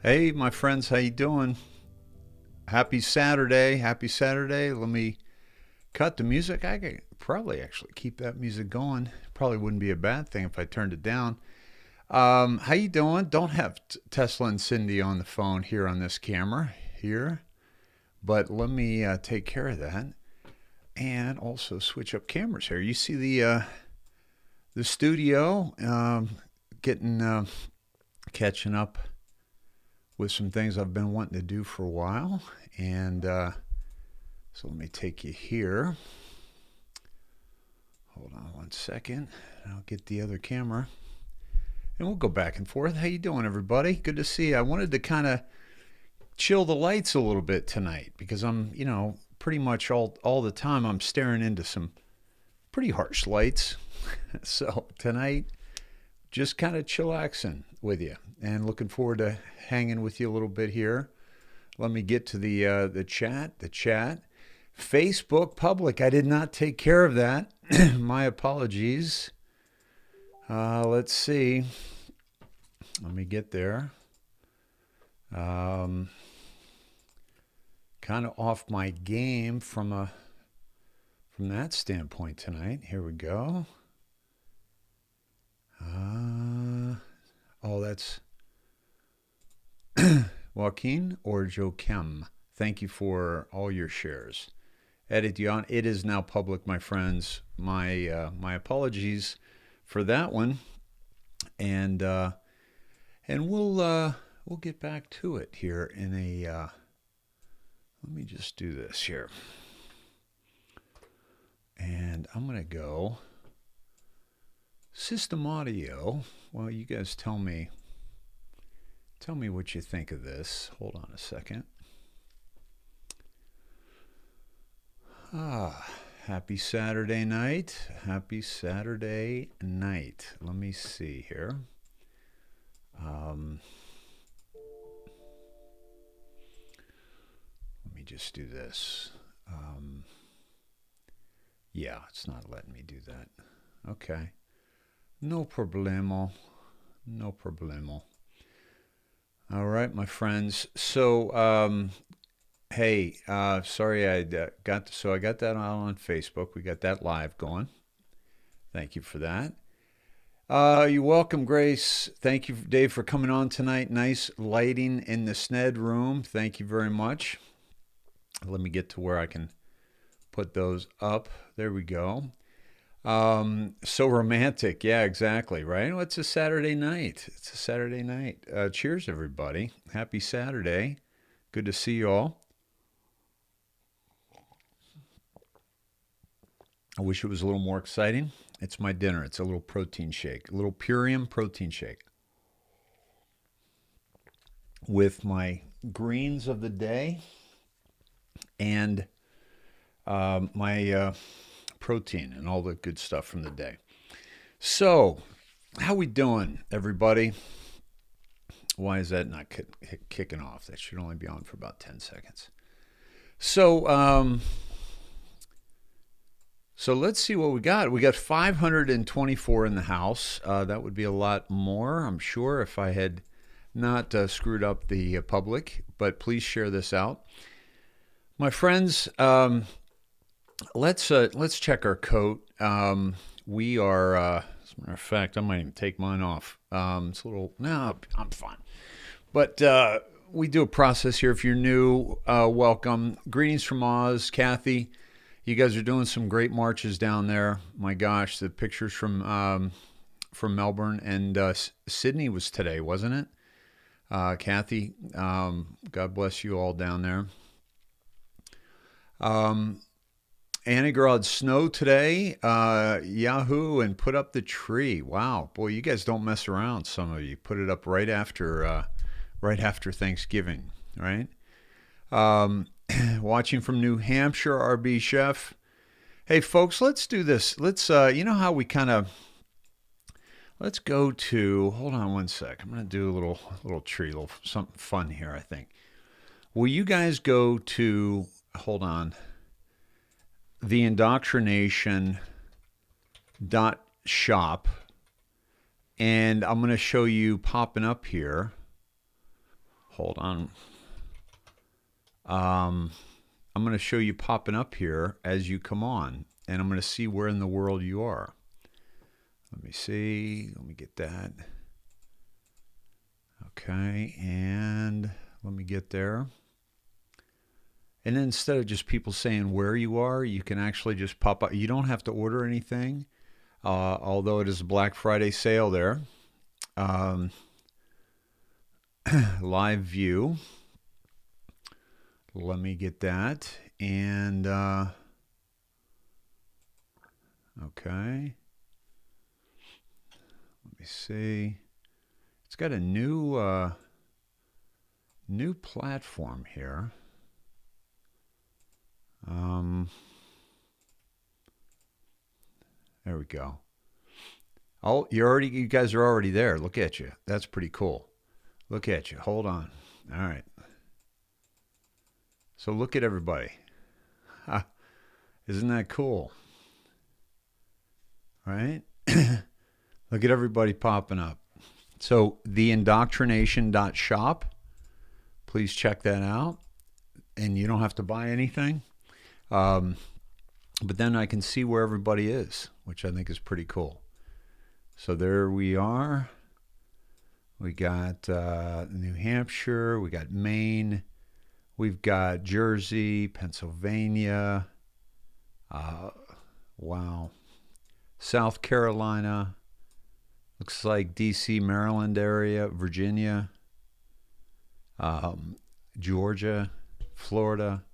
Hey, my friends, how you doing? Happy Saturday. Happy Saturday. Let me cut the music. I could probably actually keep that music going. Probably wouldn't be a bad thing if I turned it down. How you doing? Don't have Tesla and Cindy on the phone here on this camera here, but let me take care of that and also switch up cameras here. You see the studio getting catching up with some things I've been wanting to do for a while. And so let me take you here. Hold on one second. I'll get the other camera. And we'll go back and forth. How you doing, everybody? Good to see you. I wanted to kind of chill the lights a little bit tonight because I'm, pretty much all the time I'm staring into some pretty harsh lights. So tonight, just kind of chillaxing with you and looking forward to hanging with you a little bit here. Let me get to the chat. The chat. Facebook public. I did not take care of that. My apologies. Let's see. Let me get there. Kind of off my game from that standpoint tonight. Here we go. That's Joaquin or Joakim. Thank you for all your shares. Edit you on. It is now public, my friends. My apologies for that one, and we'll get back to it here in a. Let me just do this here, and I'm gonna go system audio. Well, you guys tell me what you think of this. Hold on a second. Happy Saturday night. Happy Saturday night. Let me see here. Let me just do this. Yeah, it's not letting me do that. Okay. No problemo. No problemo. All right, my friends. So, hey, sorry I got that out on Facebook. We got that live going. Thank you for that. You're welcome, Grace. Thank you, Dave, for coming on tonight. Nice lighting in the Sned room. Thank you very much. Let me get to where I can put those up. There we go. So romantic. Yeah, exactly. Right. Well, it's a Saturday night. It's a Saturday night. Cheers, everybody. Happy Saturday. Good to see you all. I wish it was a little more exciting. It's my dinner. It's a little protein shake, a little Purium protein shake with my greens of the day and my protein and all the good stuff from the day. So, how we doing, everybody? Why is that not kicking off? That should only be on for about 10 seconds. So, so let's see what we got. We got 524 in the house. That would be a lot more, I'm sure, if I had not screwed up the public. But please share this out, my friends. Let's check our coat. We are, as a matter of fact, I might even take mine off. It's a little, no, I'm fine. But we do a process here. If you're new, welcome. Greetings from Oz, Kathy. You guys are doing some great marches down there. My gosh, the pictures from Melbourne and Sydney was today, wasn't it? Kathy, God bless you all down there. Annie Girl had snow today. Yahoo, and put up the tree. Wow, boy, you guys don't mess around. Some of you put it up right after Thanksgiving, right? Watching from New Hampshire, RB Chef. Hey, folks, let's do this. Let's, you know how we kind of, let's go to, hold on one sec. I'm going to do a little treat, something fun here, I think. Will you guys go to, hold on, theindoctrination.shop, and I'm going to show you popping up here. hold on. I'm going to show you popping up here as you come on, and I'm going to see where in the world you are. Let me see. Let me get that. Okay, and let me get there. And then instead of just people saying where you are, you can actually just pop up. You don't have to order anything, although it is a Black Friday sale there. Live view. Let me get that. And, okay. Let me see. It's got a new platform here. There we go. Oh, you guys are already there. Look at you. That's pretty cool. Look at you. Hold on. All right. So look at everybody. Isn't that cool? Right? Look at everybody popping up. So theindoctrination.shop. Please check that out. And you don't have to buy anything. But then I can see where everybody is, which I think is pretty cool. So there we are. We got New Hampshire. We got Maine. We've got Jersey, Pennsylvania. Wow. South Carolina. Looks like D.C., Maryland area. Virginia. Georgia. Florida.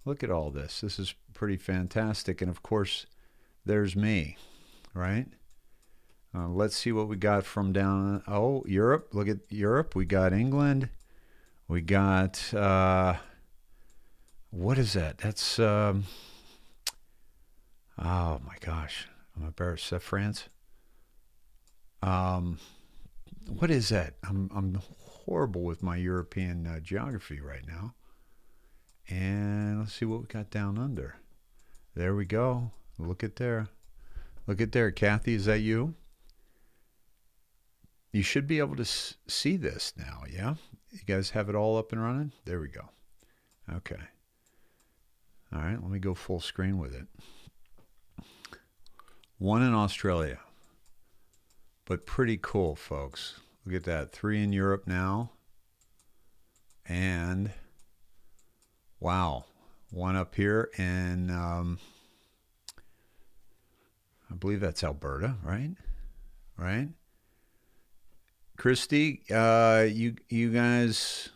Look at all this. This is pretty fantastic. And of course, there's me, right? Let's see what we got from down. Oh, Europe. Look at Europe. We got England. We got, what is that? That's, oh my gosh. I'm embarrassed. Is that France? What is that? I'm horrible with my European geography right now. And let's see what we got down under. There we go. Look at there. Look at there. Kathy, is that you? You should be able to see this now, yeah? You guys have it all up and running? There we go. Okay. All right, let me go full screen with it. One in Australia. But pretty cool, folks. Look at that. 3 in Europe now. And, wow. 1 up here in, I believe that's Alberta, right? Right? Christy, you guys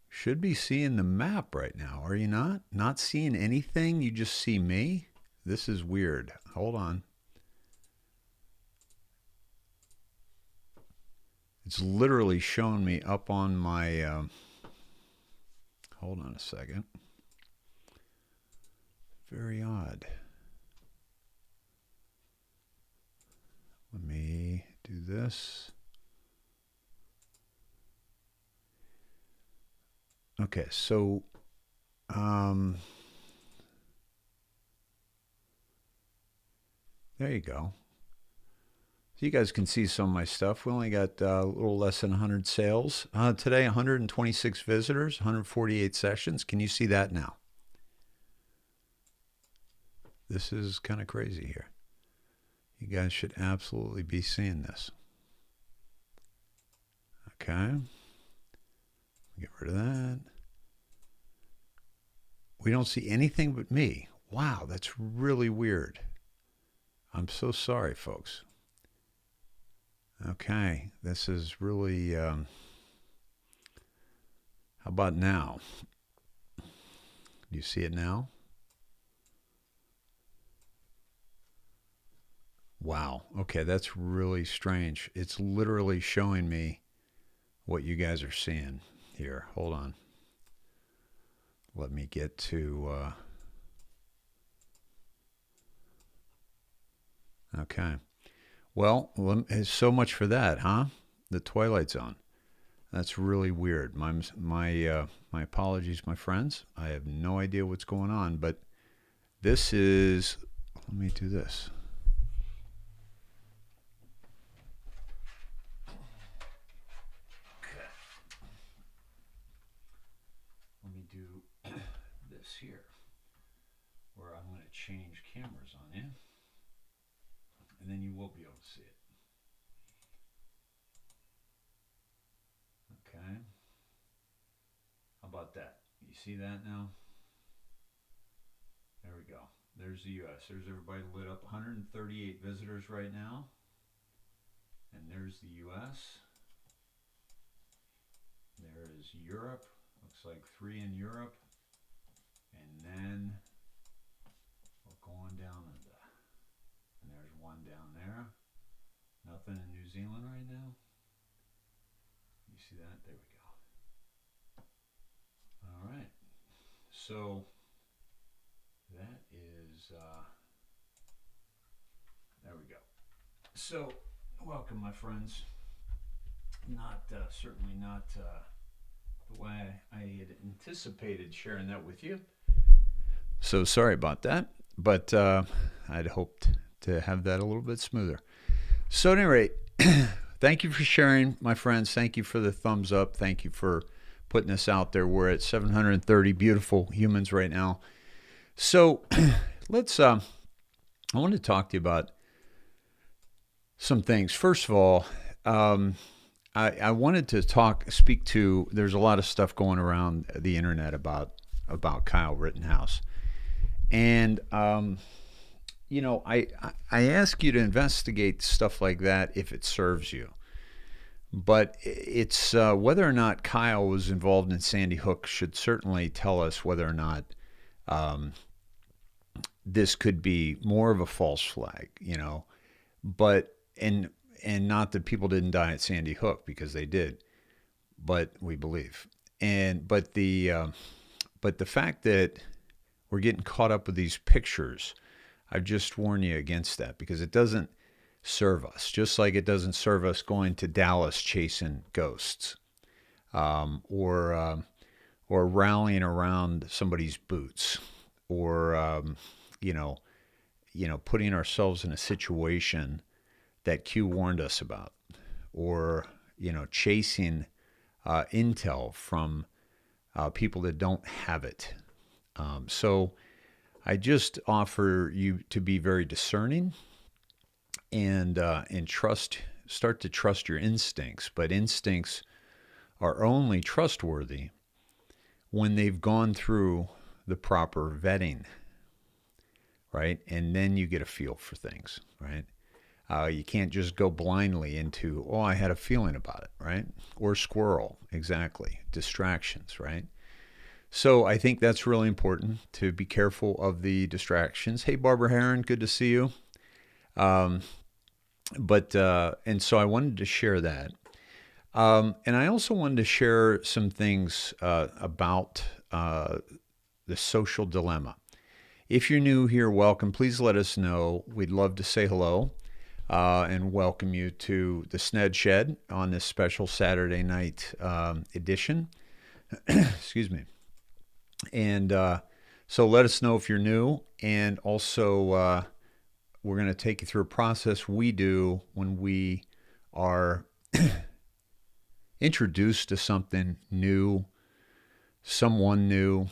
should be seeing the map right now, are you not? Not seeing anything? You just see me? This is weird. Hold on. It's literally showing me up on my... hold on a second. Very odd. Let me do this. Okay, so there you go. So you guys can see some of my stuff. We only got a little less than 100 sales. Today, 126 visitors, 148 sessions. Can you see that now? This is kind of crazy here. You guys should absolutely be seeing this. Okay. Get rid of that. We don't see anything but me. Wow, that's really weird. I'm so sorry, folks. Okay, this is really... how about now? Do you see it now? Wow. Okay, that's really strange. It's literally showing me what you guys are seeing here. Hold on. Let me get to... okay. Well, so much for that, huh? The Twilight Zone. That's really weird. My apologies, my friends. I have no idea what's going on, but this is... Let me do this. change cameras on you, and then you will be able to see it. Okay. How about that? You see that now? There we go. There's the U.S. There's everybody lit up. 138 visitors right now. And there's the U.S. There is Europe. Looks like 3 in Europe. And then we're going down into, and there's 1 down there. Nothing in New Zealand right now. You see that? There we go. All right. So that is, there we go. So welcome, my friends. Not, certainly not the way I had anticipated sharing that with you. So sorry about that, but I'd hoped to have that a little bit smoother. So at any rate, thank you for sharing, my friends. Thank you for the thumbs up. Thank you for putting this out there. We're at 730 beautiful humans right now. So let's, I want to talk to you about some things. First of all, I wanted to speak to, there's a lot of stuff going around the internet about Kyle Rittenhouse. And, you know, I ask you to investigate stuff like that if it serves you. But it's whether or not Kyle was involved in Sandy Hook should certainly tell us whether or not this could be more of a false flag, you know. But and not that people didn't die at Sandy Hook, because they did, but we believe. But the fact that we're getting caught up with these pictures, I just warn you against that, because it doesn't serve us. Just like it doesn't serve us going to Dallas chasing ghosts, or rallying around somebody's boots, or putting ourselves in a situation that Q warned us about, or chasing intel from people that don't have it. So I just offer you to be very discerning and start to trust your instincts. But instincts are only trustworthy when they've gone through the proper vetting, right? And then you get a feel for things, right? You can't just go blindly into, oh, I had a feeling about it, right? Or squirrel, exactly. Distractions, right? So I think that's really important, to be careful of the distractions. Hey, Barbara Heron, good to see you. And so I wanted to share that. And I also wanted to share some things about the social dilemma. If you're new here, welcome. Please let us know. We'd love to say hello. And welcome you to the Sned Shed on this special Saturday night edition. Excuse me. And so let us know if you're new. And also, we're going to take you through a process we do when we are introduced to something new, someone new.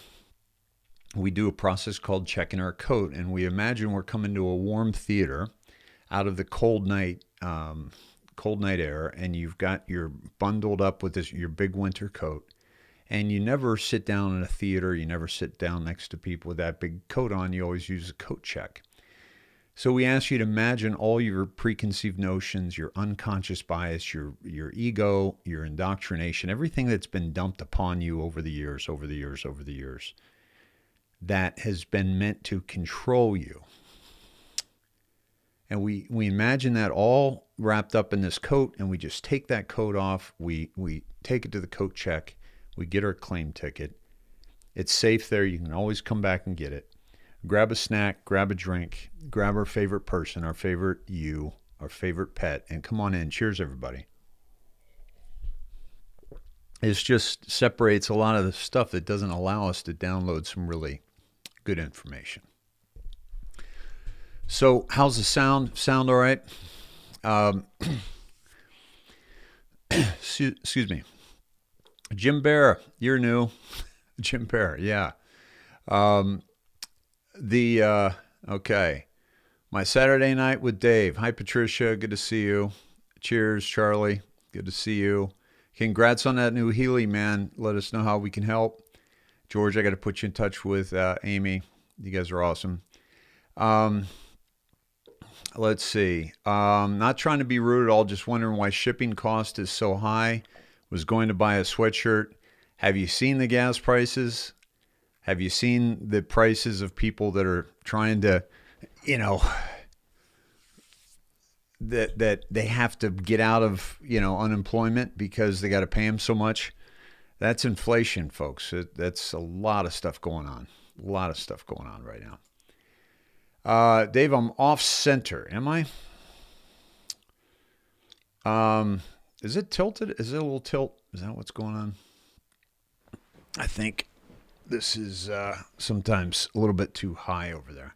We do a process called checking our coat. And we imagine we're coming to a warm theater out of the cold night air, and you're bundled up with your big winter coat, and you never sit down in a theater, you never sit down next to people with that big coat on. You always use a coat check. So we ask you to imagine all your preconceived notions, your unconscious bias, your ego, your indoctrination, everything that's been dumped upon you over the years, that has been meant to control you. And we imagine that all wrapped up in this coat, and we just take that coat off. We take it to the coat check. We get our claim ticket. It's safe there. You can always come back and get it. Grab a snack, grab a drink, grab our favorite person, our favorite you, our favorite pet, and come on in. Cheers, everybody. It just separates a lot of the stuff that doesn't allow us to download some really good information. So how's the sound? Sound all right? Excuse me. Jim Bear, you're new. Jim Bear, yeah. Okay. My Saturday night with Dave. Hi, Patricia. Good to see you. Cheers, Charlie. Good to see you. Congrats on that new Healy, man. Let us know how we can help. George, I got to put you in touch with Amy. You guys are awesome. Um, let's see. Not trying to be rude at all, just wondering why shipping cost is so high. Was going to buy a sweatshirt. Have you seen the gas prices? Have you seen the prices of people that are trying to, you know, that they have to get out of, unemployment because they got to pay them so much? That's inflation, folks. That's a lot of stuff going on. A lot of stuff going on right now. Dave, I'm off center. Am I? Is it tilted? Is it a little tilt? Is that what's going on? I think this is sometimes a little bit too high over there.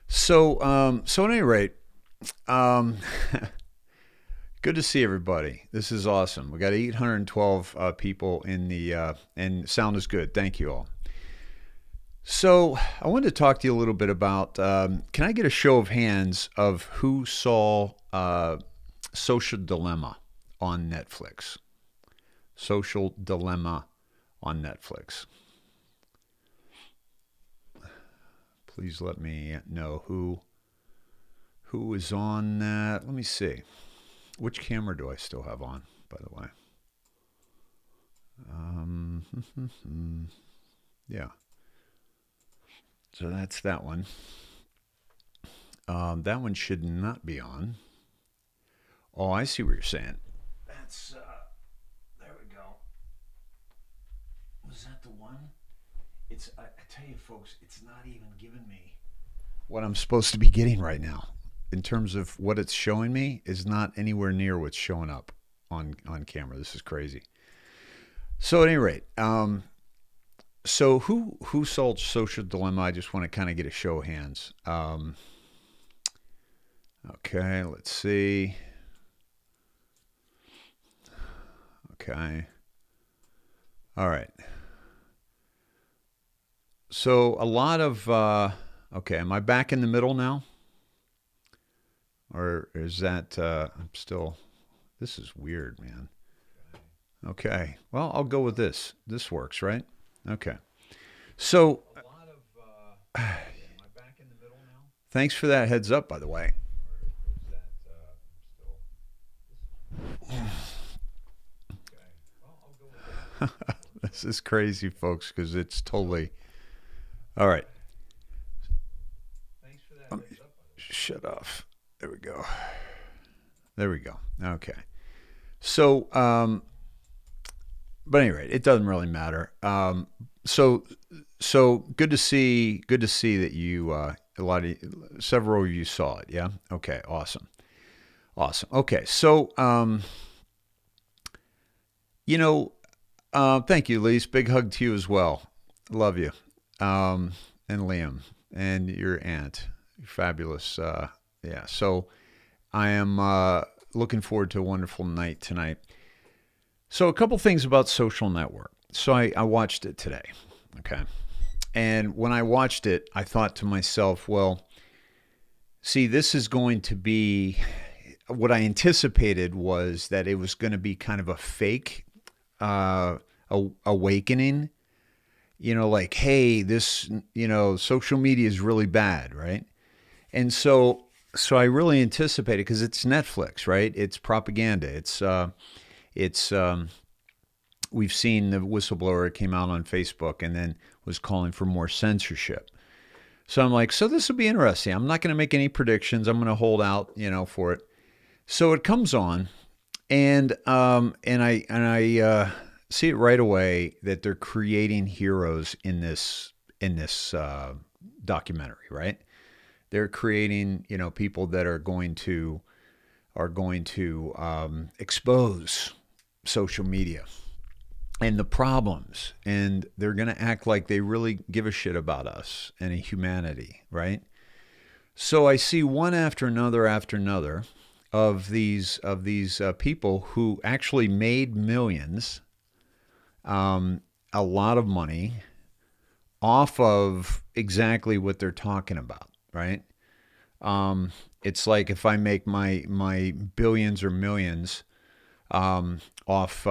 So at any rate, um, good to see everybody. This is awesome. We got 812 people in the and sound is good. Thank you all. So I wanted to talk to you a little bit about. Can I get a show of hands of who saw Social Dilemma on Netflix? Social Dilemma on Netflix. Please let me know who is on that. Let me see. Which camera do I still have on, by the way? Yeah. So that's that one. That one should not be on. Oh, I see what you're saying. That's, there we go. Was that the one? I tell you folks, it's not even giving me what I'm supposed to be getting right now. In terms of what it's showing me is not anywhere near what's showing up on camera. This is crazy. So at any rate, so who sold Social Dilemma? I just want to kind of get a show of hands. Okay, let's see. Okay. All right. So a lot of okay, am I back in the middle now? Or is that I'm still this is weird, man. Okay. Well, I'll go with this. This works, right? Okay. So a lot of am I back in the middle now? Thanks for that heads up, by the way. This is crazy, folks, because it's totally all right. Thanks for that. Shut off. There we go. There we go. Okay. So, but anyway, it doesn't really matter. So good to see that you several of you saw it. Yeah. Okay. Awesome. Okay. So, thank you, Lise. Big hug to you as well. Love you. And Liam and your aunt. Fabulous. Yeah. So I am looking forward to a wonderful night tonight. So a couple things about Social Network. So I watched it today. Okay. And when I watched it, I thought to myself, well, see, this is going to be what I anticipated was that it was going to be kind of a fake awakening, like, hey, this, social media is really bad, right? And so I really anticipated because it's Netflix, right? It's propaganda. It's we've seen the whistleblower came out on Facebook and then was calling for more censorship. So I'm like, so this will be interesting. I'm not going to make any predictions. I'm going to hold out, for it. So it comes on, and I see it right away that they're creating heroes in this documentary, right? They're creating, people that are going to expose social media and the problems, and they're going to act like they really give a shit about us and humanity, right? So I see one after another of these people who actually made millions, a lot of money off of exactly what they're talking about, right? It's like if I make my billions or millions off,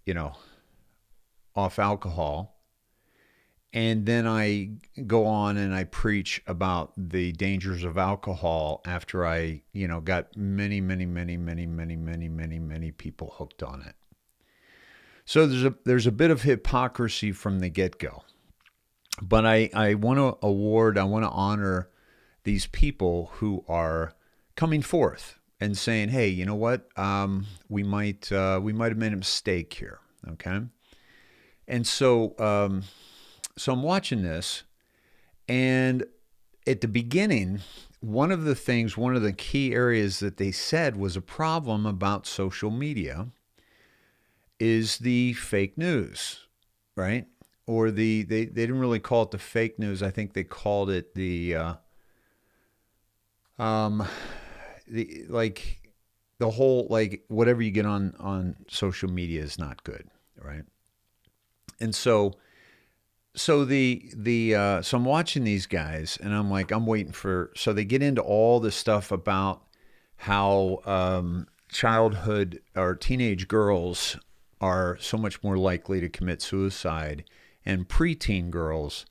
you know, off alcohol, and then I go on and I preach about the dangers of alcohol after I, got many people hooked on it. So there's a bit of hypocrisy from the get-go. But I want to I want to honor these people who are coming forth and saying, "Hey, you know what? We might have made a mistake here." Okay, and so I'm watching this, and at the beginning, one of the key areas that they said was a problem about social media is the fake news, right? Or they didn't really call it the fake news. I think they called it um the whole, like, whatever you get on social media is not good, right? And so I'm watching these guys, and I'm like, I'm waiting for, so they get into all this stuff about how childhood or teenage girls are so much more likely to commit suicide, and preteen girls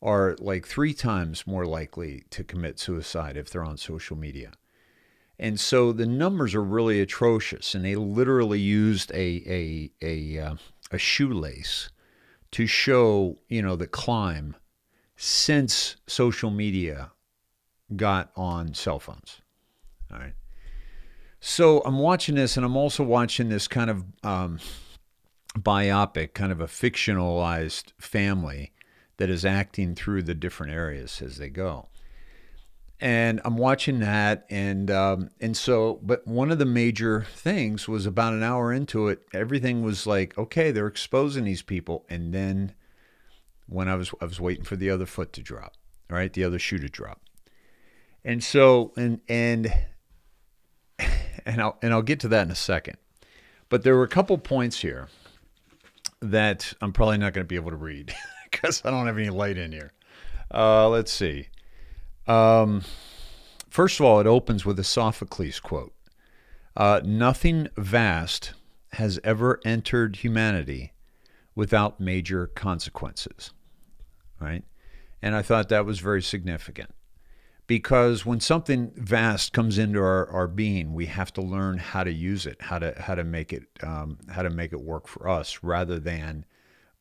are like 3 times more likely to commit suicide if they're on social media. And so the numbers are really atrocious, and they literally used a shoelace to show, the climb since social media got on cell phones. All right. So I'm watching this, and I'm also watching this kind of biopic, kind of a fictionalized family that is acting through the different areas as they go. And I'm watching that, and so, but one of the major things was about an hour into it, everything was like, okay, they're exposing these people, and then when I was waiting for the other foot to drop, right, the other shoe to drop, and so and I'll get to that in a second, but there were a couple points here that I'm probably not going to be able to read because I don't have any light in here. Let's see. First of all, it opens with a Sophocles quote. Nothing vast has ever entered humanity without major consequences, right? And I thought that was very significant because when something vast comes into our being, we have to learn how to use it, how to make it work for us rather than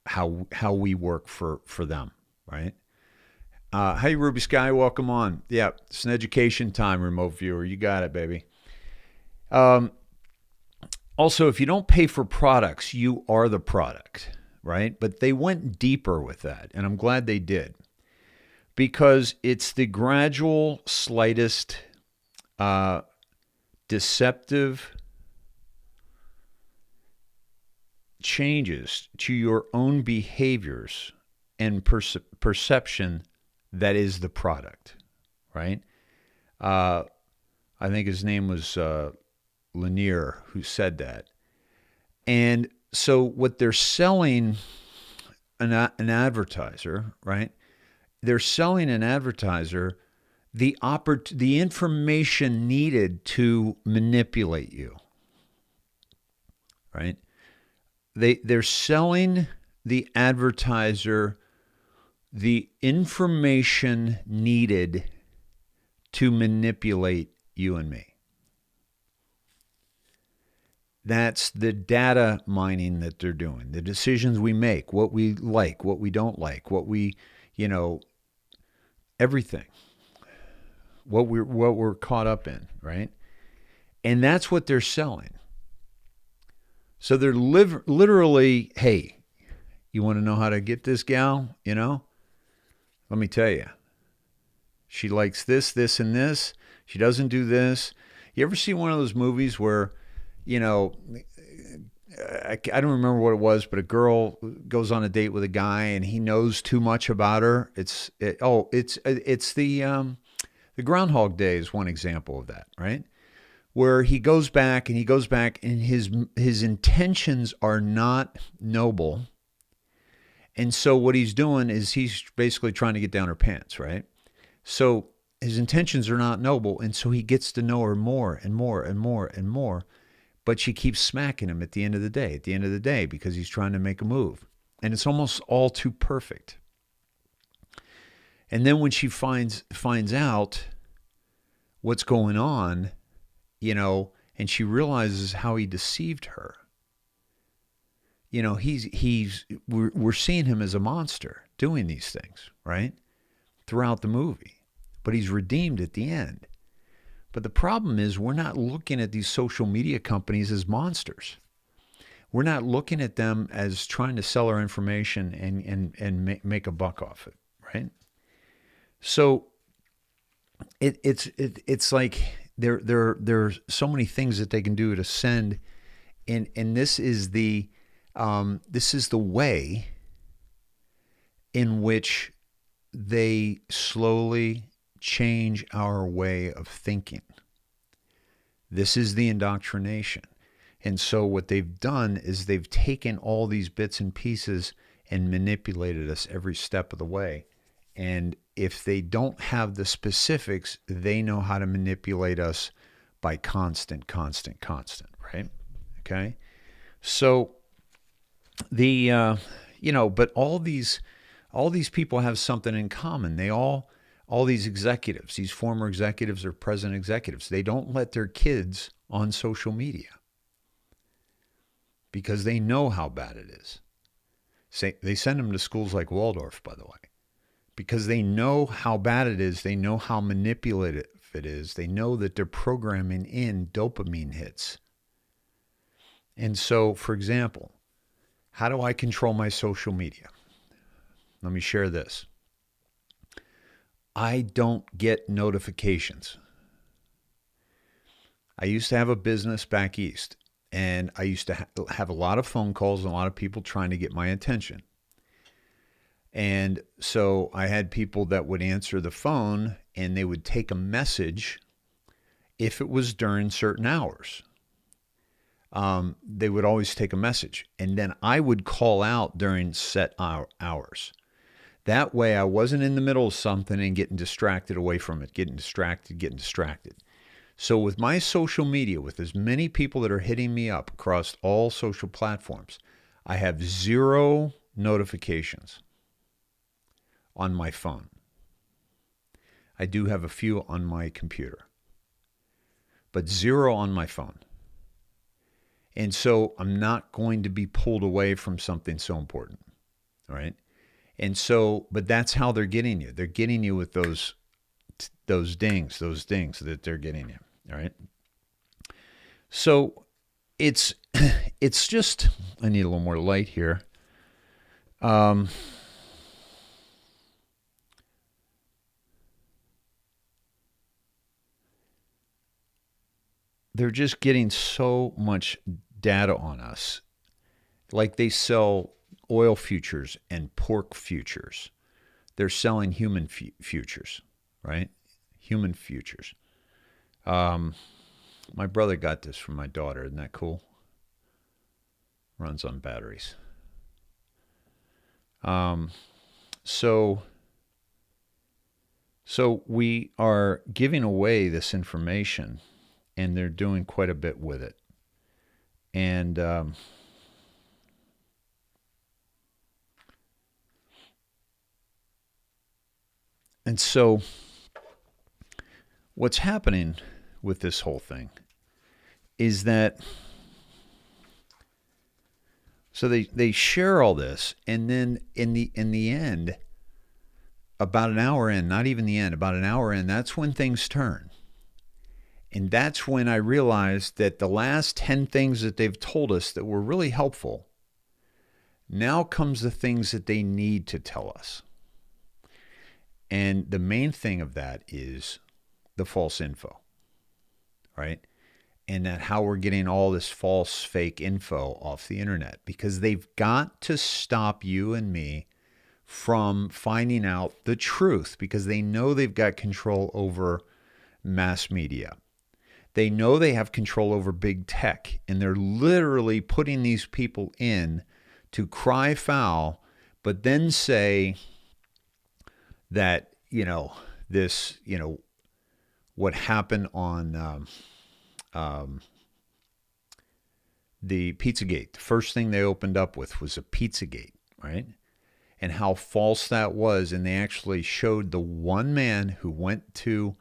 how we work for them, right? Hey, Ruby Sky, welcome on. Yeah, it's an education time, remote viewer. You got it, baby. Also, if you don't pay for products, you are the product, right? But they went deeper with that, and I'm glad they did because it's the gradual, slightest, deceptive changes to your own behaviors and perception that is the product, right? I think his name was Lanier who said that. And so what they're selling an advertiser, right? They're selling an advertiser the information needed to manipulate you, right? They're selling the advertiser the information needed to manipulate you and me. That's the data mining that they're doing, the decisions we make, what we like, what we don't like, what we, everything, what we're caught up in, right? And that's what they're selling. So they're literally, hey, you want to know how to get this gal, Let me tell you, she likes this, this, and this. She doesn't do this. You ever see one of those movies where, I don't remember what it was, but a girl goes on a date with a guy and he knows too much about her. It's the Groundhog Day is one example of that, right? Where he goes back and his intentions are not noble. And so what he's doing is he's basically trying to get down her pants, right? So his intentions are not noble. And so he gets to know her more and more and more and more. But she keeps smacking him at the end of the day, because he's trying to make a move. And it's almost all too perfect. And then when she finds out what's going on, and she realizes how he deceived her, we're seeing him as a monster doing these things, right? Throughout the movie. But he's redeemed at the end. But the problem is, we're not looking at these social media companies as monsters. We're not looking at them as trying to sell our information and make a buck off it, right? So it's like there's so many things that they can do to send, and this is the way in which they slowly change our way of thinking. This is the indoctrination. And so what they've done is they've taken all these bits and pieces and manipulated us every step of the way. And if they don't have the specifics, they know how to manipulate us by constant, right? Okay. So but all these people have something in common. All these executives, these former executives or present executives, they don't let their kids on social media because they know how bad it is. They send them to schools like Waldorf, by the way, because they know how bad it is. They know how manipulative it is. They know that they're programming in dopamine hits. And so, for example, how do I control my social media? Let me share this. I don't get notifications. I used to have a business back east, and I used to have a lot of phone calls and a lot of people trying to get my attention. And so I had people that would answer the phone, and they would take a message if it was during certain hours. They would always take a message, and then I would call out during set hours. That way I wasn't in the middle of something and getting distracted away from it, getting distracted. So with my social media, with as many people that are hitting me up across all social platforms, I have 0 notifications on my phone. I do have a few on my computer, but 0 on my phone. And so I'm not going to be pulled away from something so important, right? And so, but that's how they're getting you. They're getting you with those dings that they're getting you, all right? So it's just, I need a little more light here. They're just getting so much data on us. Like they sell oil futures and pork futures. They're selling human futures, right? Human futures. My brother got this from my daughter. Isn't that cool? Runs on batteries. So we are giving away this information, and they're doing quite a bit with it. And so what's happening with this whole thing is that so they share all this, and then in the end, about an hour in, not even the end, about an hour in, that's when things turn. And that's when I realized that the last 10 things that they've told us that were really helpful, now comes the things that they need to tell us. And the main thing of that is the false info, right? And that how we're getting all this false, fake info off the internet, because they've got to stop you and me from finding out the truth, because they know they've got control over mass media. They know they have control over big tech, and they're literally putting these people in to cry foul but then say that, this, what happened on the Pizzagate. The first thing they opened up with was a Pizzagate, right? And how false that was. And they actually showed the one man who went to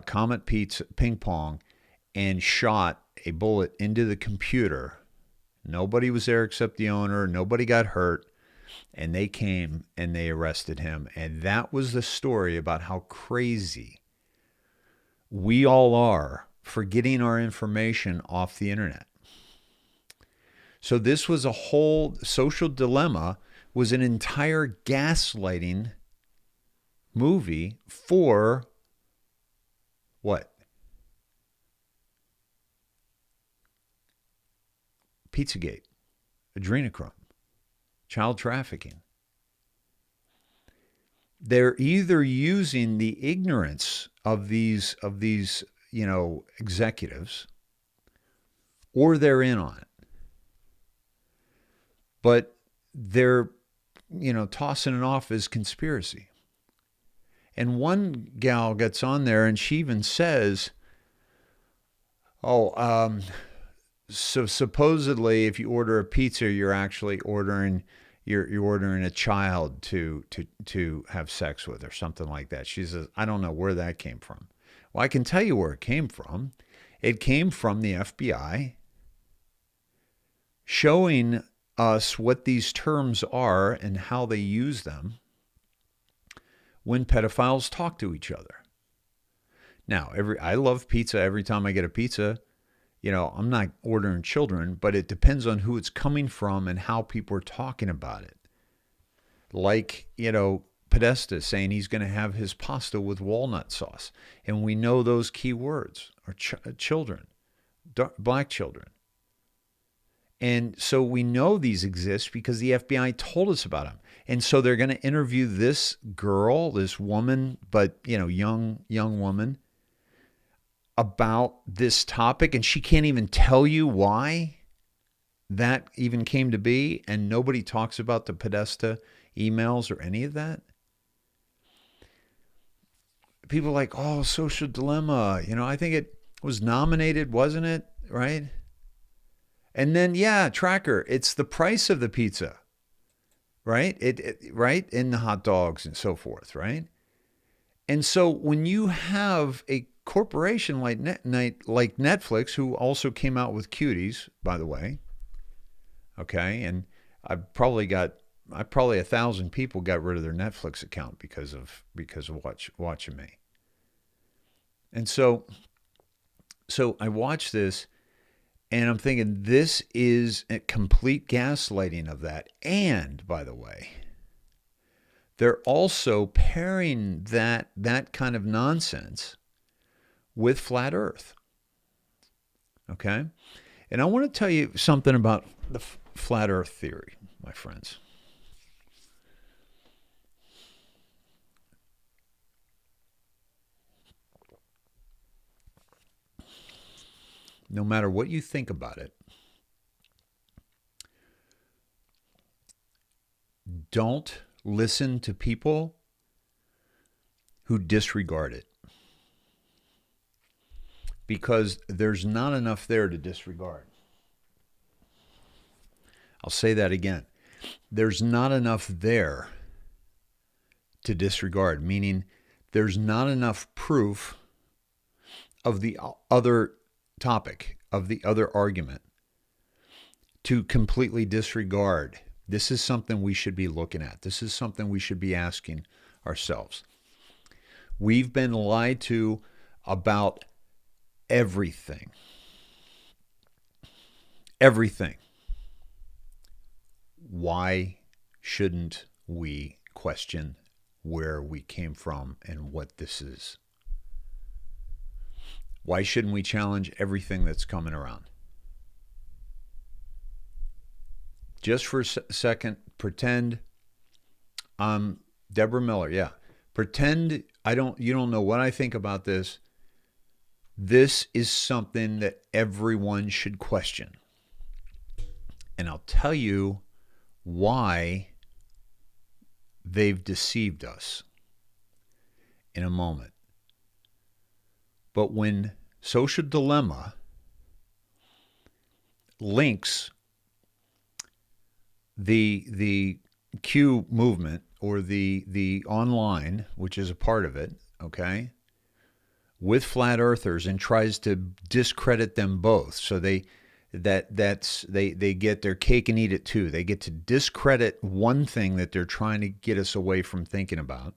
Comet Pizza Ping Pong and shot a bullet into the computer. Nobody was there except the owner. Nobody got hurt. And they came and they arrested him. And that was the story about how crazy we all are for getting our information off the internet. So this was a whole social dilemma, was an entire gaslighting movie for what? Pizzagate, adrenochrome, child trafficking. They're either using the ignorance of these executives, or they're in on it. But they're, tossing it off as conspiracy. And one gal gets on there and she even says, so supposedly if you order a pizza, you're actually ordering a child to have sex with or something like that. She says, I don't know where that came from. Well, I can tell you where it came from. It came from the FBI showing us what these terms are and how they use them when pedophiles talk to each other. Now, I love pizza. Every time I get a pizza, I'm not ordering children, but it depends on who it's coming from and how people are talking about it. Like, Podesta saying he's going to have his pasta with walnut sauce. And we know those key words are children, black children. And so we know these exist because the FBI told us about them. And so they're going to interview this girl, this woman, but, young woman, about this topic. And she can't even tell you why that even came to be. And nobody talks about the Podesta emails or any of that. People are like, oh, Social Dilemma. I think it was nominated, wasn't it? Right? And then, Tracker, it's the price of the pizza, right? Right? And the hot dogs and so forth, right? And so when you have a corporation like Netflix, who also came out with Cuties, by the way, okay, and probably 1,000 people got rid of their Netflix account because of watching me. And so I watched this. And I'm thinking this is a complete gaslighting of that. And, by the way, they're also pairing that kind of nonsense with flat Earth. Okay? And I want to tell you something about the flat Earth theory, my friends. No matter what you think about it, don't listen to people who disregard it. Because there's not enough there to disregard. I'll say that again. There's not enough there to disregard, meaning there's not enough proof of the other topic, of the other argument, to completely disregard. This is something we should be looking at. This is something we should be asking ourselves. We've been lied to about everything. Everything. Why shouldn't we question where we came from and what this is? Why shouldn't we challenge everything that's coming around? Just for a second, pretend I'm Deborah Miller. Yeah. Pretend you don't know what I think about this. This is something that everyone should question. And I'll tell you why they've deceived us in a moment. But when Social Dilemma links the Q movement or the online, which is a part of it, okay, with flat earthers and tries to discredit them both, so they get their cake and eat it too. They get to discredit one thing that they're trying to get us away from thinking about,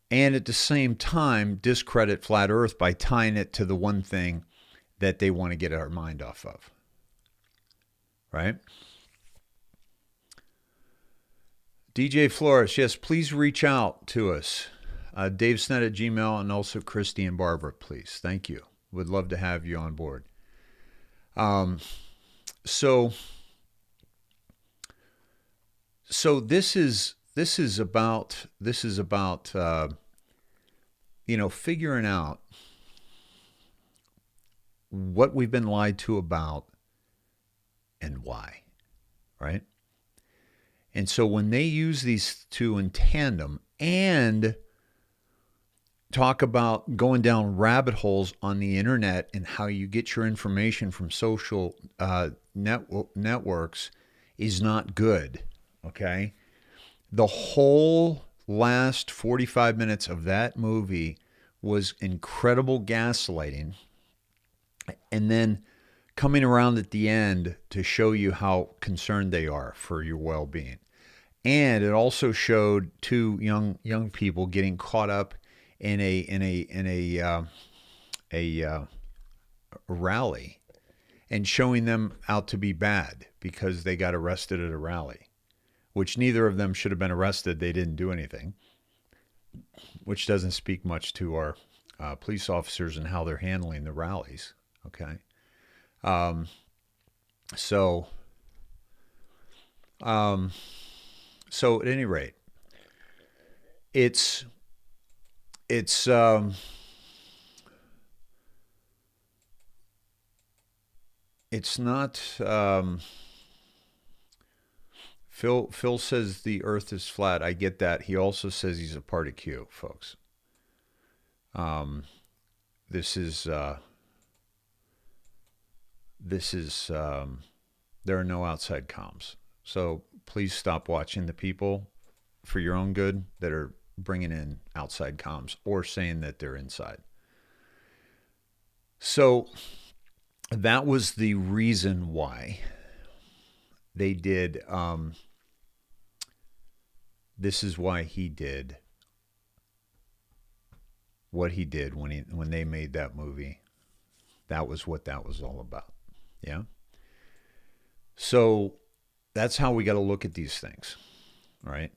and at the same time discredit flat earth by tying it to the one thing that they want to get our mind off of. Right? DJ Flores, yes, please reach out to us. Dave Sned at Gmail, and also Christy and Barbara, please. Thank you. Would love to have you on board. So this is about figuring out what we've been lied to about and why, right? And so when they use these two in tandem and talk about going down rabbit holes on the internet and how you get your information from social networks is not good, okay? The whole last 45 minutes of that movie was incredible gaslighting, and then coming around at the end to show you how concerned they are for your well-being. And it also showed two young people getting caught up in a rally and showing them out to be bad because they got arrested at a rally, which neither of them should have been arrested. They didn't do anything, which doesn't speak much to our police officers and how they're handling the rallies. Okay. So at any rate, it's not, Phil says the earth is flat. I get that. He also says he's a part of Q, folks. This is, there are no outside comms. So please stop watching the people for your own good that are bringing in outside comms or saying that they're inside. So that was the reason why they did, this is why he did what he did when they made that movie. That was what that was all about. Yeah. So that's how we got to look at these things, right?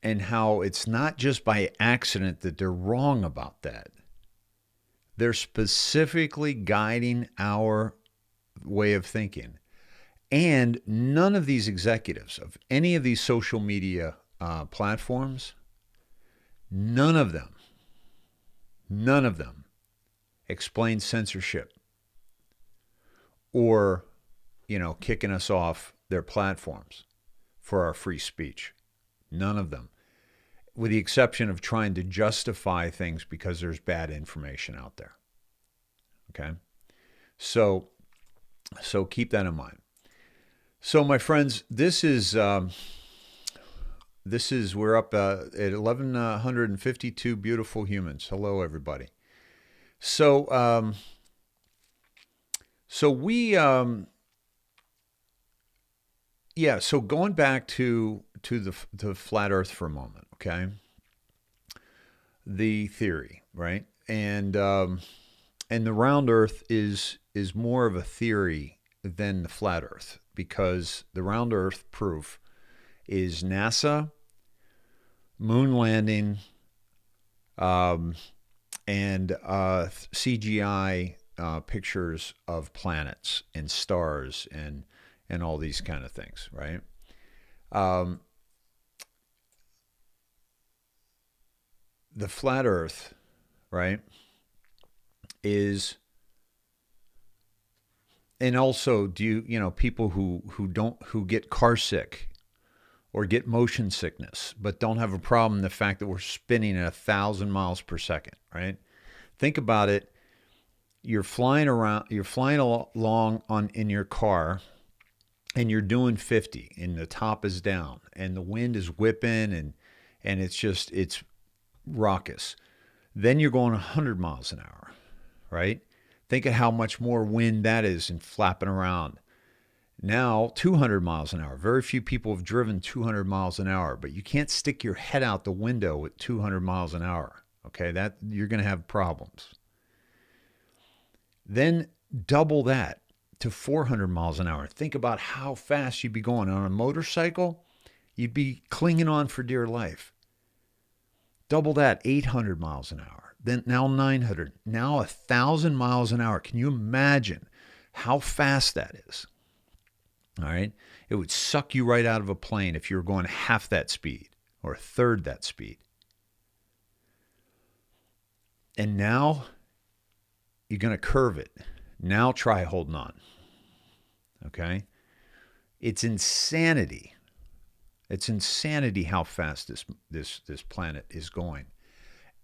And how it's not just by accident that they're wrong about that. They're specifically guiding our way of thinking. And none of these executives of any of these social media platforms, none of them explain censorship or, kicking us off their platforms for our free speech. None of them, with the exception of trying to justify things because there's bad information out there. Okay? So keep that in mind. So my friends, this is we're up at 1,152 beautiful humans. Hello, everybody. So so going back to the flat Earth for a moment, okay? The theory, right? And the round Earth is more of a theory than the flat Earth, because the round Earth proof is NASA, moon landing, and CGI pictures of planets and stars and all these kind of things, right? The flat Earth, right, is, and also people who get car sick or get motion sickness, but don't have a problem in the fact that we're spinning at 1,000 miles per second, right? Think about it. You're flying along in your car, and you're doing 50, and the top is down, and the wind is whipping, and it's raucous. Then you're going 100 miles an hour, right? Think of how much more wind that is and flapping around. Now, 200 miles an hour. Very few people have driven 200 miles an hour, but you can't stick your head out the window at 200 miles an hour. Okay, that you're going to have problems. Then double that to 400 miles an hour. Think about how fast you'd be going on a motorcycle. You'd be clinging on for dear life. Double that, 800 miles an hour. Then now 900, now 1,000 miles an hour. Can you imagine how fast that is? All right. It would suck you right out of a plane if you were going half that speed or a third that speed. And now you're going to curve it. Now try holding on. Okay. It's insanity. It's insanity how fast this planet is going.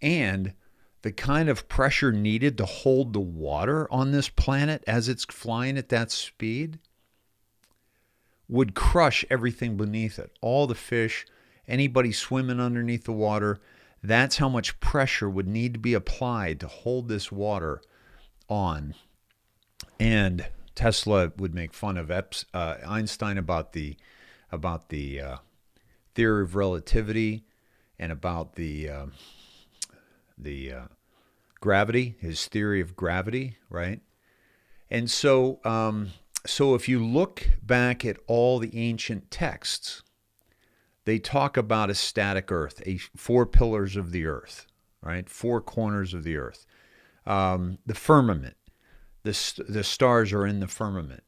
And the kind of pressure needed to hold the water on this planet as it's flying at that speed would crush everything beneath it. All the fish, anybody swimming underneath the water, that's how much pressure would need to be applied to hold this water on. And Tesla would make fun of Einstein about the theory of relativity and about the gravity, his theory of gravity, right? And so if you look back at all the ancient texts, they talk about a static earth, four pillars of the earth, right? Four corners of the earth. The firmament, the stars are in the firmament.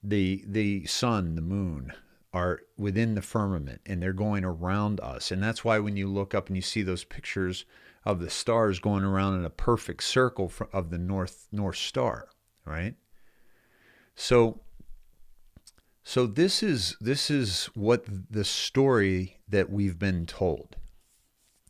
The sun, the moon are within the firmament, and they're going around us. And that's why when you look up and you see those pictures of the stars going around in a perfect circle of the North Star, right? So this is what the story that we've been told.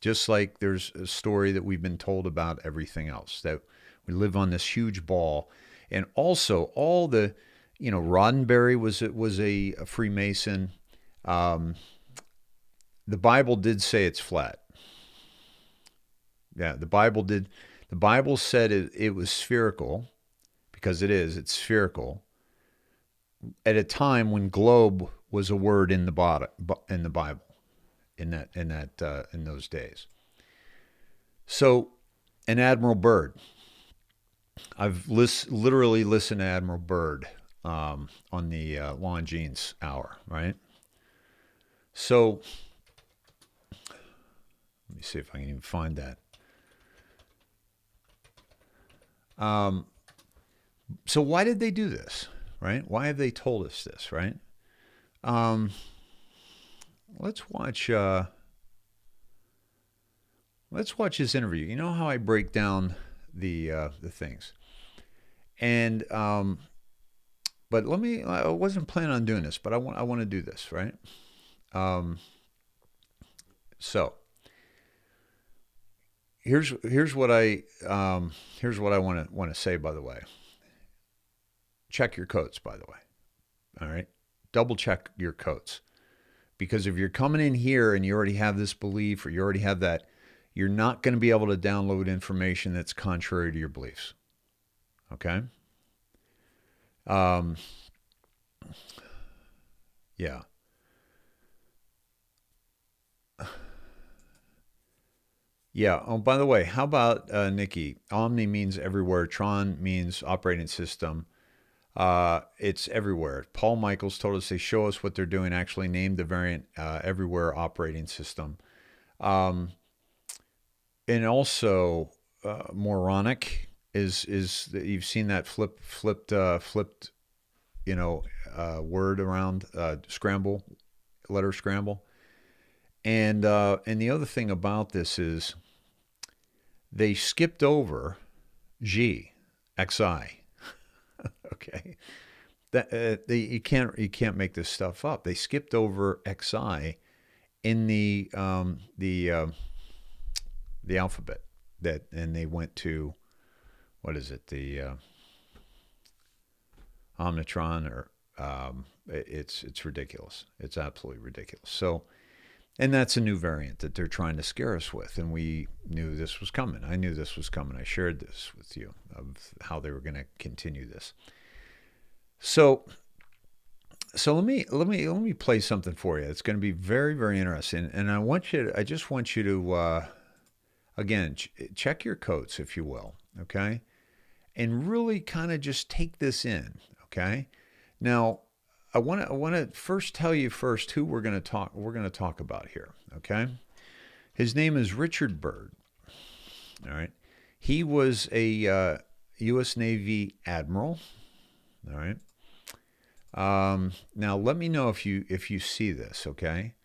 Just like there's a story that we've been told about everything else, that we live on this huge ball. And also all the, Roddenberry was a Freemason. The Bible did say it's flat. Yeah, the Bible did. The Bible said it was spherical, because it's spherical, at a time when globe was a word in the Bible, in those days. So, an Admiral Byrd. I've literally listened to Admiral Byrd on the Lawn Jeans Hour, right? So, let me see if I can even find that. So why did they do this, right? Why have they told us this, right? Let's watch this interview. You know how I break down the things, and but I wasn't planning on doing this, but I want to do this, right? So here's what I want to say. By the way, check your coats. By the way, all right, double check your coats, because if you're coming in here and you already have this belief or you already have that, you're not going to be able to download information that's contrary to your beliefs. Okay. Yeah. Yeah. Oh, by the way, how about Nikki? Omni means everywhere. Tron means operating system. It's everywhere. Paul Michaels told us they show us what they're doing. Actually, named the variant everywhere operating system. And also moronic is you've seen that flipped word around, letter scramble. And the other thing about this is they skipped over XI. Okay, that you can't make this stuff up. They skipped over XI in the alphabet, that, and they went to, what is it, the Omnitron, or it's ridiculous. It's absolutely ridiculous. So, and that's a new variant that they're trying to scare us with, and we knew this was coming. I knew this was coming. I shared this with you of how they were going to continue this. So let me play something for you. It's going to be very, very interesting, and I just want you to again check your coats, if you will, okay, and really kind of just take this in, okay. Now, I want to first tell you first who we're going to talk about here, okay. His name is Richard Byrd. All right, he was a U.S. Navy admiral. All right. Now let me know if you see this, okay?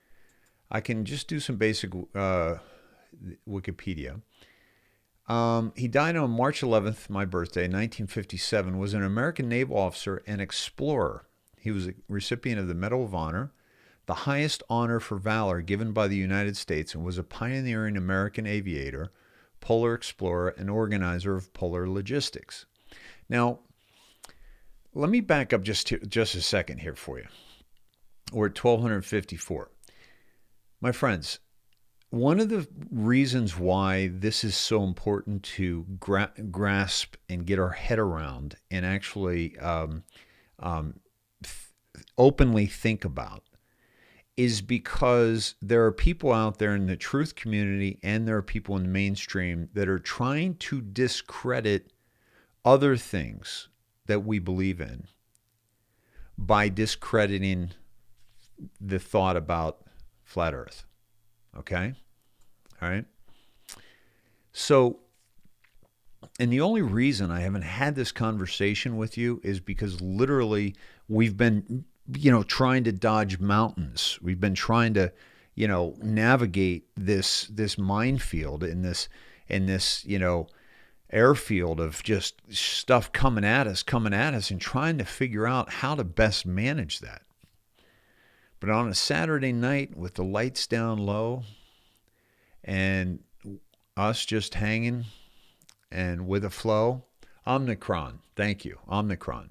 I can just do some basic Wikipedia. He died on March 11th, my birthday, 1957. Was an American naval officer and explorer. He was a recipient of the Medal of Honor, the highest honor for valor given by the United States, and was a pioneering American aviator, polar explorer, and organizer of polar logistics. Now, let me back up just a second here for you. We're at 1254. My friends, one of the reasons why this is so important to grasp and get our head around and actually openly think about is because there are people out there in the truth community, and there are people in the mainstream that are trying to discredit other things that we believe in by discrediting the thought about flat Earth. Okay? All right? So, and the only reason I haven't had this conversation with you is because literally we've been, trying to dodge mountains. We've been trying to, navigate this minefield in this, airfield of just stuff coming at us, and trying to figure out how to best manage that. But on a Saturday night with the lights down low and us just hanging and with a flow, Omicron, thank you, Omicron.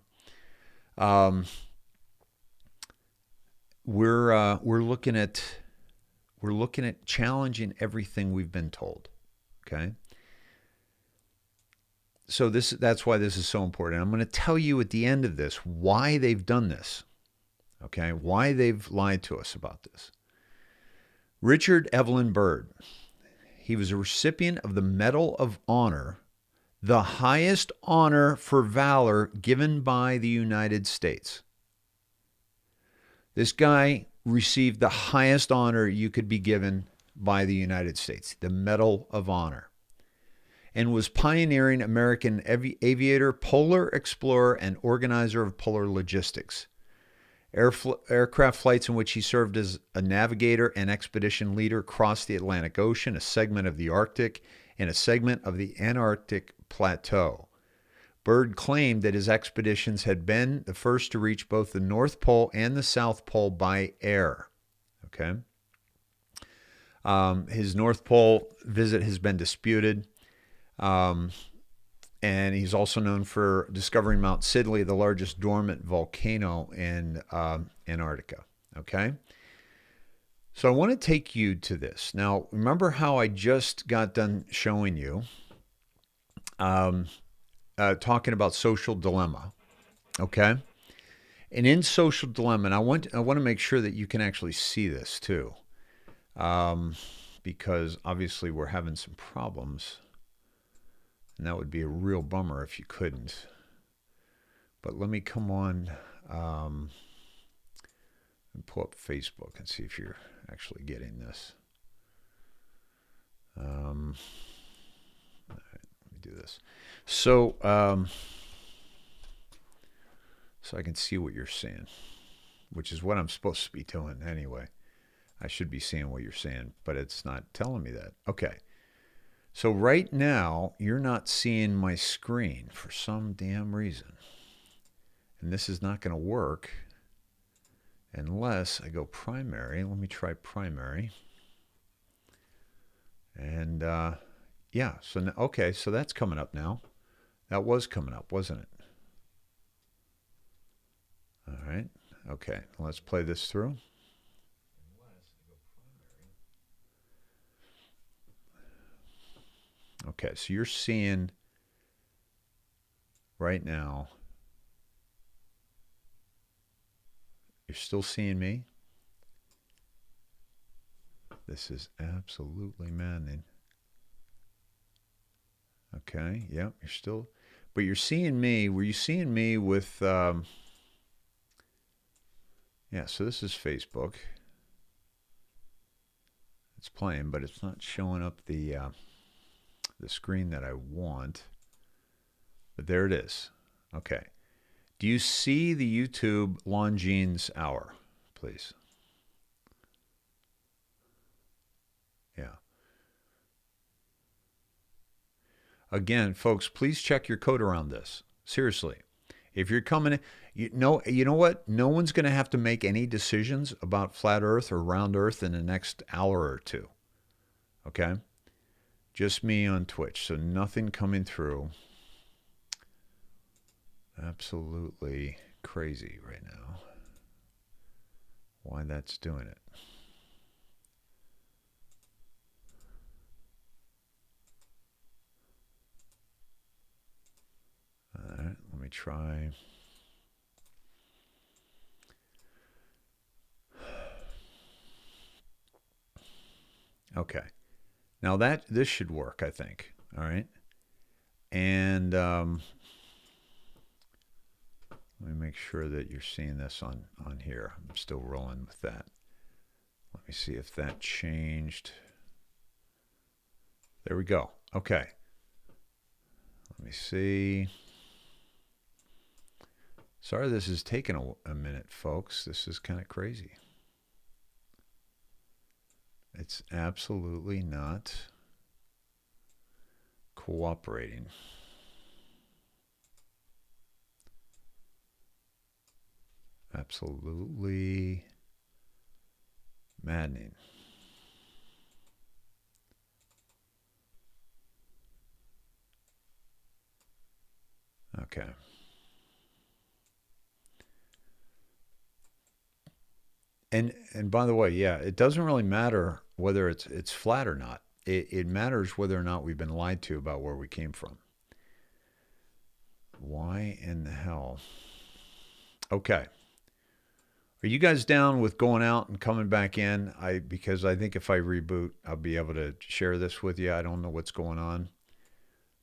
We're looking at challenging everything we've been told. Okay. So that's why this is so important. I'm going to tell you at the end of this why they've done this. Okay, why they've lied to us about this. Richard Evelyn Byrd. He was a recipient of the Medal of Honor, the highest honor for valor given by the United States. This guy received the highest honor you could be given by the United States, the Medal of Honor, and was pioneering American aviator, polar explorer, and organizer of polar logistics. Aircraft flights in which he served as a navigator and expedition leader crossed the Atlantic Ocean, a segment of the Arctic, and a segment of the Antarctic Plateau. Byrd claimed that his expeditions had been the first to reach both the North Pole and the South Pole by air. Okay. His North Pole visit has been disputed. And he's also known for discovering Mount Sidley, the largest dormant volcano in Antarctica. Okay? So I want to take you to this. Now, remember how I just got done showing you, talking about social dilemma. Okay? And in social dilemma, and I want to make sure that you can actually see this too, because obviously we're having some problems. And that would be a real bummer if you couldn't. But let me come on and pull up Facebook and see if you're actually getting this. All right, let me do this. So I can see what you're saying, which is what I'm supposed to be doing anyway. I should be seeing what you're saying, but it's not telling me that. Okay. So right now, you're not seeing my screen for some damn reason. And this is not going to work Unless I go primary. Let me try primary. And yeah, so now, okay, so that's coming up now. That was coming up, wasn't it? All right. Okay, let's play this through. Okay, so you're seeing right now, you're still seeing me? This is absolutely maddening. Okay, yep, you're still, but you're seeing me. Were you seeing me with, yeah, so this is Facebook. It's playing, but it's not showing up the screen that I want. But there it is. Okay. Do you see the YouTube Longines hour, please? Yeah. Again, folks, please check your code around this. Seriously. If you're coming in, you know what? No one's going to have to make any decisions about flat Earth or round Earth in the next hour or two. Okay? Just me on Twitch, so nothing coming through. Absolutely crazy right now. Why that's doing it. All right, let me try. Okay. Now this should work, I think. All right. And let me make sure that you're seeing this on here. I'm still rolling with that. Let me see if that changed. There we go. Okay. Let me see. Sorry this is taking a minute, folks. This is kind of crazy. It's absolutely not cooperating. Absolutely maddening. Okay. And by the way, yeah, it doesn't really matter whether it's flat or not. It matters whether or not we've been lied to about where we came from. Why in the hell? Okay. Are you guys down with going out and coming back in? Because I think if I reboot, I'll be able to share this with you. I don't know what's going on,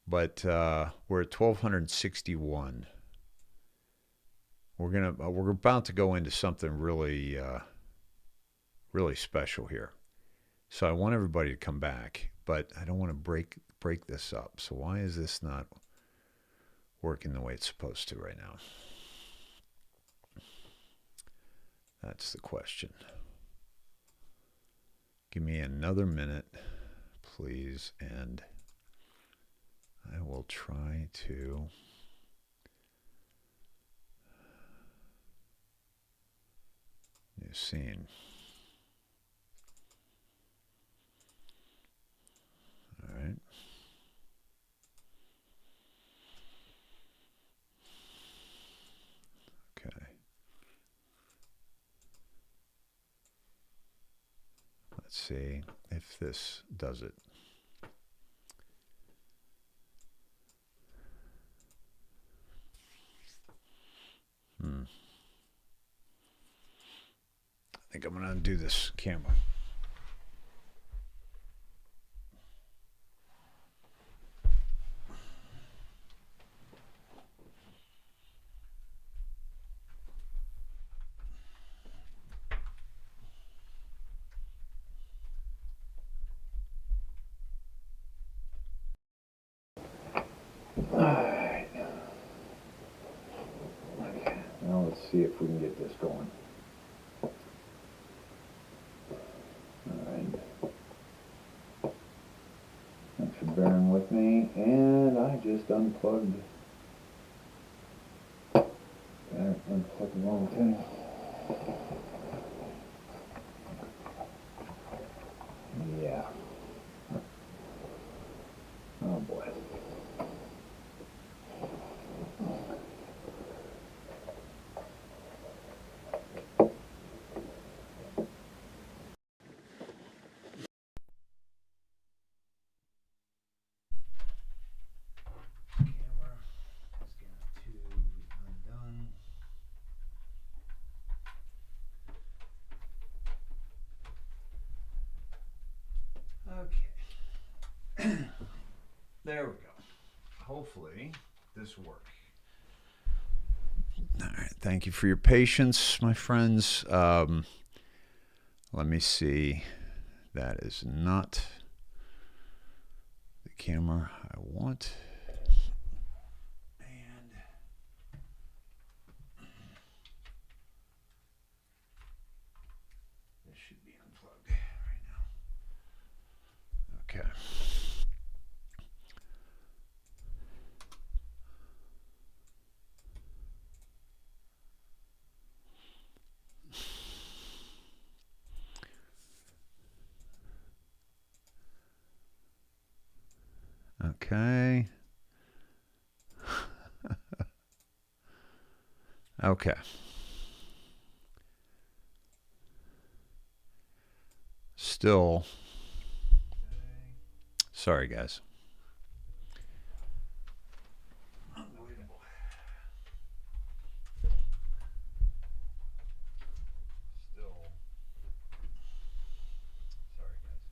but we're at 1261. We're about to go into something really really special here. So I want everybody to come back, but I don't want to break this up. So why is this not working the way it's supposed to right now? That's the question. Give me another minute, please, and I will try to new scene. All right. Okay. Let's see if this does it. I think I'm going to undo this camera. All right. Okay. Now let's see if we can get this going. All right. Thanks for bearing with me. And I just unplugged. Unplugged the wrong thing. There we go. Hopefully this works. All right. Thank you for your patience, my friends. Let me see. That is not the camera I want. And this should be unplugged right now. Okay. Okay. Okay. Still. Sorry, guys. Unbelievable. Still. Sorry, guys.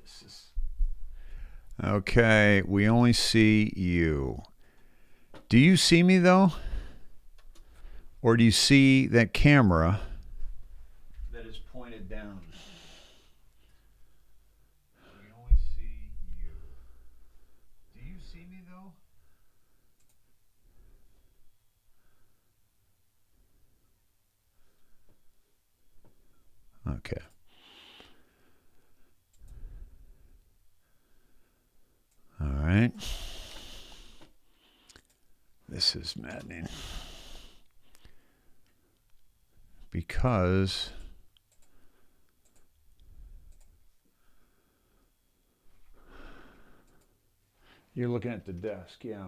This is okay. We only see you. Do you see me though? Or do you see that camera that is pointed down? We only see you. Do you see me though? Okay. All right. This is maddening. Because you're looking at the desk, yeah.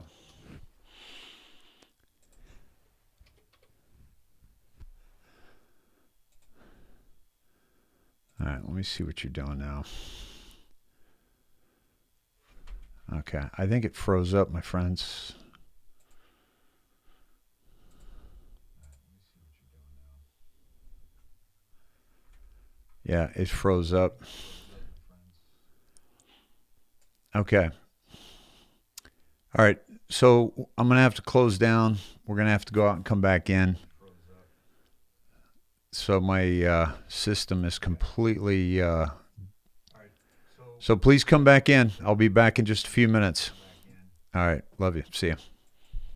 All right, let me see what you're doing now. Okay, I think it froze up, my friends. Yeah, it froze up. Okay. All right, so I'm going to have to close down. We're going to have to go out and come back in. So my system is completely... So please come back in. I'll be back in just a few minutes. All right, love you. See you.